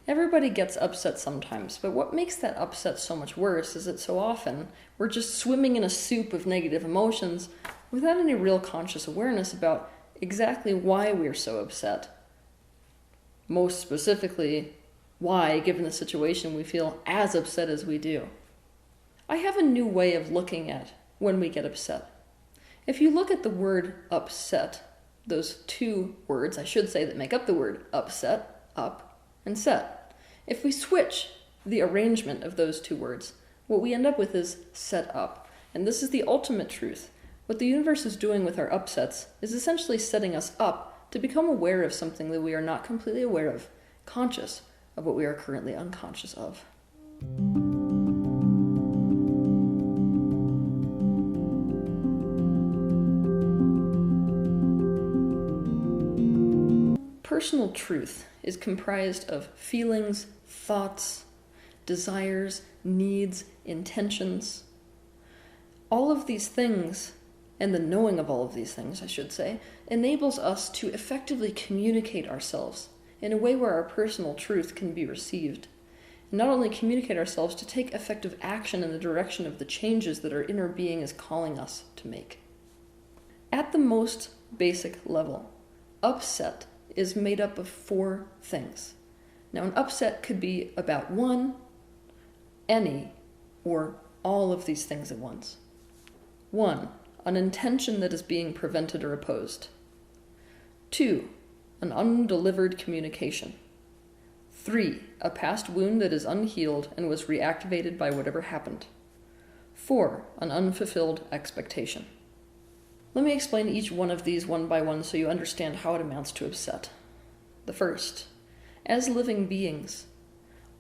Everybody gets upset sometimes, but what makes that upset so much worse is that so often we're just swimming in a soup of negative emotions without any real conscious awareness about exactly why we're so upset. Most specifically, why, given the situation, we feel as upset as we do. I have a new way of looking at when we get upset. If you look at the word upset, those two words, I should say, that make up the word upset, up and set. If we switch the arrangement of those two words, what we end up with is set up. And this is the ultimate truth. What the universe is doing with our upsets is essentially setting us up to become aware of something that we are not completely aware of, conscious of what we are currently unconscious of. Personal truth is comprised of feelings, thoughts, desires, needs, intentions. All of these things, and the knowing of all of these things, I should say, enables us to effectively communicate ourselves in a way where our personal truth can be received. And not only communicate ourselves, to take effective action in the direction of the changes that our inner being is calling us to make. At the most basic level, upset is made up of 4 things. Now, an upset could be about one, any, or all of these things at once. 1, an intention that is being prevented or opposed. 2, an undelivered communication. 3, a past wound that is unhealed and was reactivated by whatever happened. 4, an unfulfilled expectation. Let me explain each one of these one by one so you understand how it amounts to upset. The first, as living beings,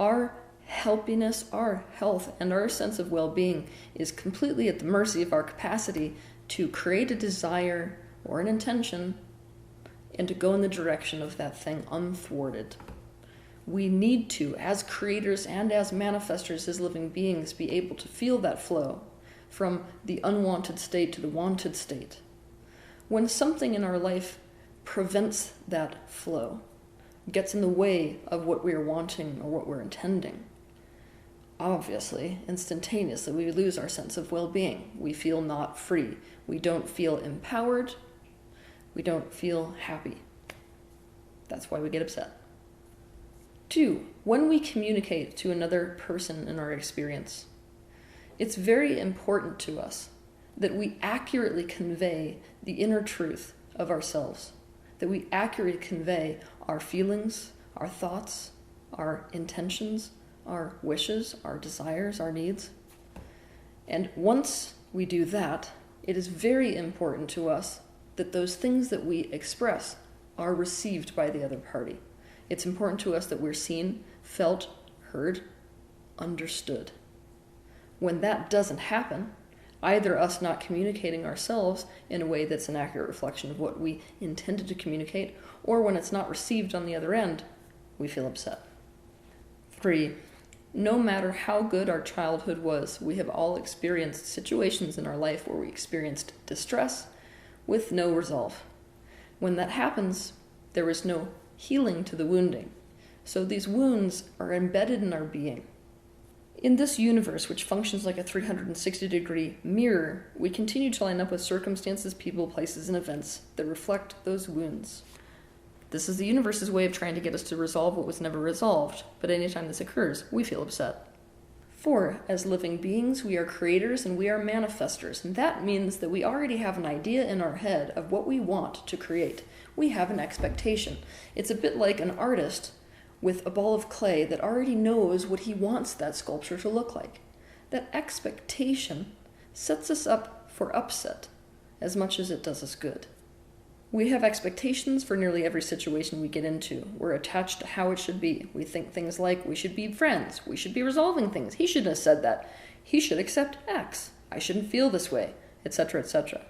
our healthiness, our health, and our sense of well-being is completely at the mercy of our capacity to create a desire or an intention and to go in the direction of that thing unthwarted. We need to, as creators and as manifestors, as living beings, be able to feel that flow from the unwanted state to the wanted state. When something in our life prevents that flow, gets in the way of what we're wanting or what we're intending, obviously, instantaneously, we lose our sense of well-being. We feel not free. We don't feel empowered. We don't feel happy. That's why we get upset. 2, when we communicate to another person in our experience, it's very important to us that we accurately convey the inner truth of ourselves, that we accurately convey our feelings, our thoughts, our intentions, our wishes, our desires, our needs. And once we do that, it is very important to us that those things that we express are received by the other party. It's important to us that we're seen, felt, heard, understood. When that doesn't happen, either us not communicating ourselves in a way that's an accurate reflection of what we intended to communicate, or when it's not received on the other end, we feel upset. 3, no matter how good our childhood was, we have all experienced situations in our life where we experienced distress with no resolve. When that happens, there is no healing to the wounding. So these wounds are embedded in our being. In this universe, which functions like a 360-degree mirror, we continue to line up with circumstances, people, places, and events that reflect those wounds. This is the universe's way of trying to get us to resolve what was never resolved, but anytime this occurs, we feel upset. 4, as living beings, we are creators and we are manifestors, and that means that we already have an idea in our head of what we want to create. We have an expectation. It's a bit like an artist with a ball of clay that already knows what he wants that sculpture to look like. That expectation sets us up for upset as much as it does us good. We have expectations for nearly every situation we get into. We're attached to how it should be. We think things like, we should be friends, we should be resolving things, he shouldn't have said that, he should accept X, I shouldn't feel this way, etc., etc.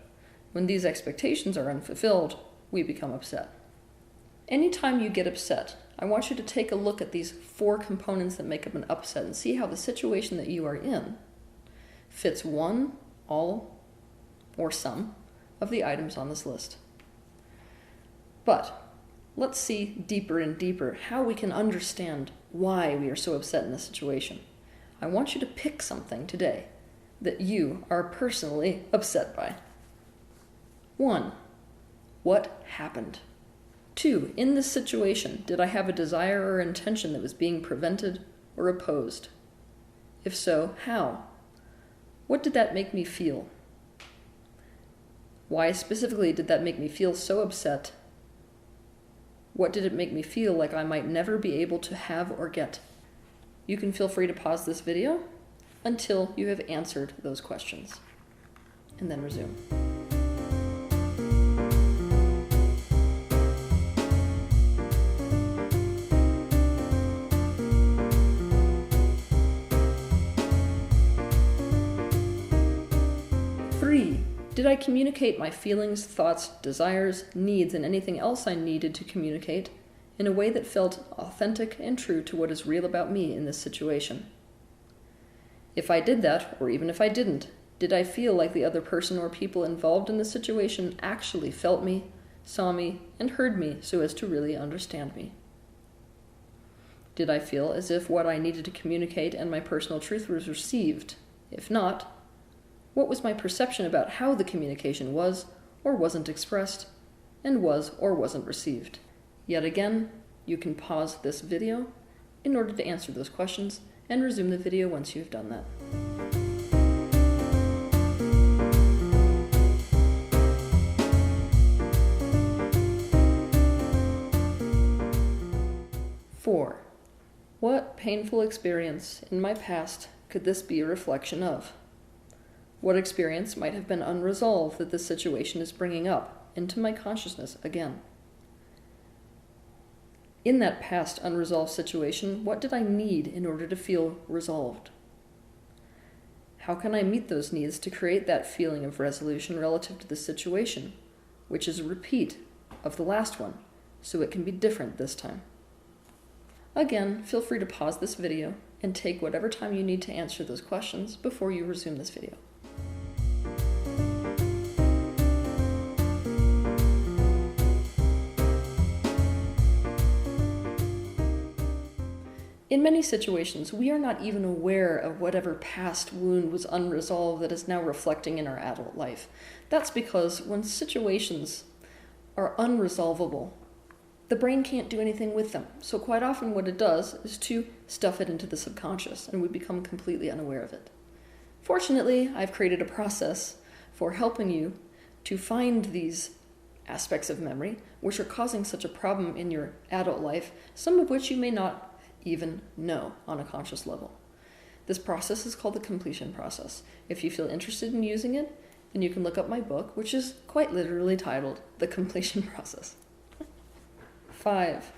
When these expectations are unfulfilled, we become upset. Anytime you get upset, I want you to take a look at these 4 components that make up an upset and see how the situation that you are in fits one, all, or some of the items on this list. But let's see deeper and deeper how we can understand why we are so upset in this situation. I want you to pick something today that you are personally upset by. 1. What happened? 2. In this situation, did I have a desire or intention that was being prevented or opposed? If so, how? What did that make me feel? Why specifically did that make me feel so upset? What did it make me feel like I might never be able to have or get? You can feel free to pause this video until you have answered those questions, and then resume. Did I communicate my feelings, thoughts, desires, needs, and anything else I needed to communicate in a way that felt authentic and true to what is real about me in this situation? If I did that, or even if I didn't, did I feel like the other person or people involved in the situation actually felt me, saw me, and heard me so as to really understand me? Did I feel as if what I needed to communicate and my personal truth was received? If not, what was my perception about how the communication was or wasn't expressed, and was or wasn't received? Yet again, you can pause this video in order to answer those questions and resume the video once you've done that. Four. What painful experience in my past could this be a reflection of? What experience might have been unresolved that this situation is bringing up into my consciousness again? In that past unresolved situation, what did I need in order to feel resolved? How can I meet those needs to create that feeling of resolution relative to the situation, which is a repeat of the last one, so it can be different this time? Again, feel free to pause this video and take whatever time you need to answer those questions before you resume this video. In many situations, we are not even aware of whatever past wound was unresolved that is now reflecting in our adult life. That's because when situations are unresolvable, the brain can't do anything with them. So quite often what it does is to stuff it into the subconscious, and we become completely unaware of it. Fortunately, I've created a process for helping you to find these aspects of memory which are causing such a problem in your adult life, some of which you may not even know on a conscious level. This process is called the completion process. If you feel interested in using it, then you can look up my book, which is quite literally titled The Completion Process. 5.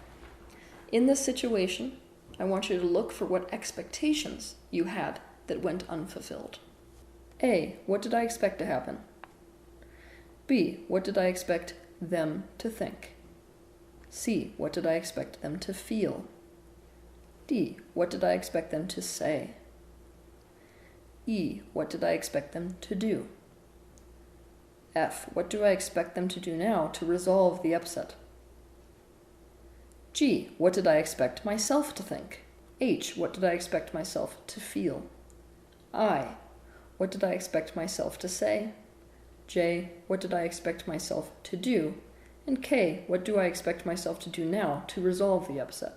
In this situation, I want you to look for what expectations you had that went unfulfilled. A. What did I expect to happen? B. What did I expect them to think? C. What did I expect them to feel? D. What did I expect them to say? E. What did I expect them to do? F. What do I expect them to do now to resolve the upset? G. What did I expect myself to think? H. What did I expect myself to feel? I. What did I expect myself to say? J. What did I expect myself to do? And K. What do I expect myself to do now to resolve the upset?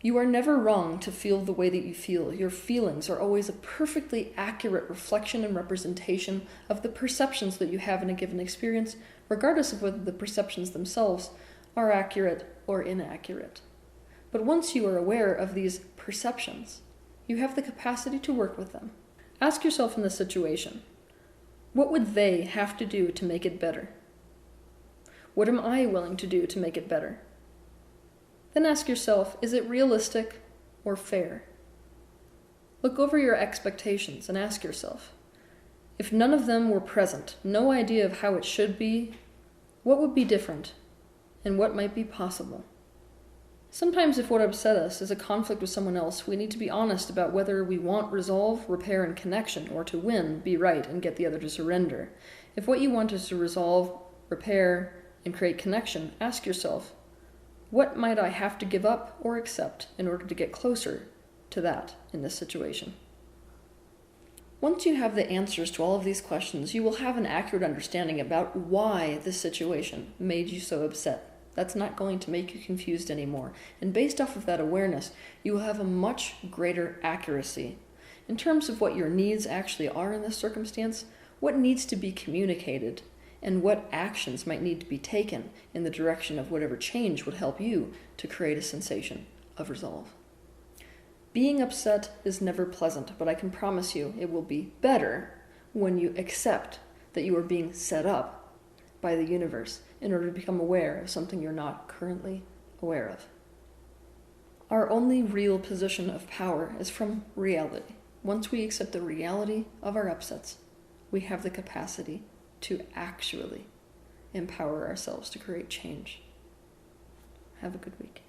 You are never wrong to feel the way that you feel. Your feelings are always a perfectly accurate reflection and representation of the perceptions that you have in a given experience, regardless of whether the perceptions themselves are accurate or inaccurate. But once you are aware of these perceptions, you have the capacity to work with them. Ask yourself in this situation, what would they have to do to make it better? What am I willing to do to make it better? Then ask yourself, is it realistic or fair? Look over your expectations and ask yourself, if none of them were present, no idea of how it should be, what would be different and what might be possible? Sometimes if what upset us is a conflict with someone else, we need to be honest about whether we want resolve, repair, and connection, or to win, be right, and get the other to surrender. If what you want is to resolve, repair, and create connection, ask yourself, what might I have to give up or accept in order to get closer to that in this situation? Once you have the answers to all of these questions, you will have an accurate understanding about why this situation made you so upset. That's not going to make you confused anymore. And based off of that awareness, you will have a much greater accuracy in terms of what your needs actually are in this circumstance, what needs to be communicated, and what actions might need to be taken in the direction of whatever change would help you to create a sensation of resolve. Being upset is never pleasant, but I can promise you it will be better when you accept that you are being set up by the universe in order to become aware of something you're not currently aware of. Our only real position of power is from reality. Once we accept the reality of our upsets, we have the capacity to actually empower ourselves to create change. Have a good week.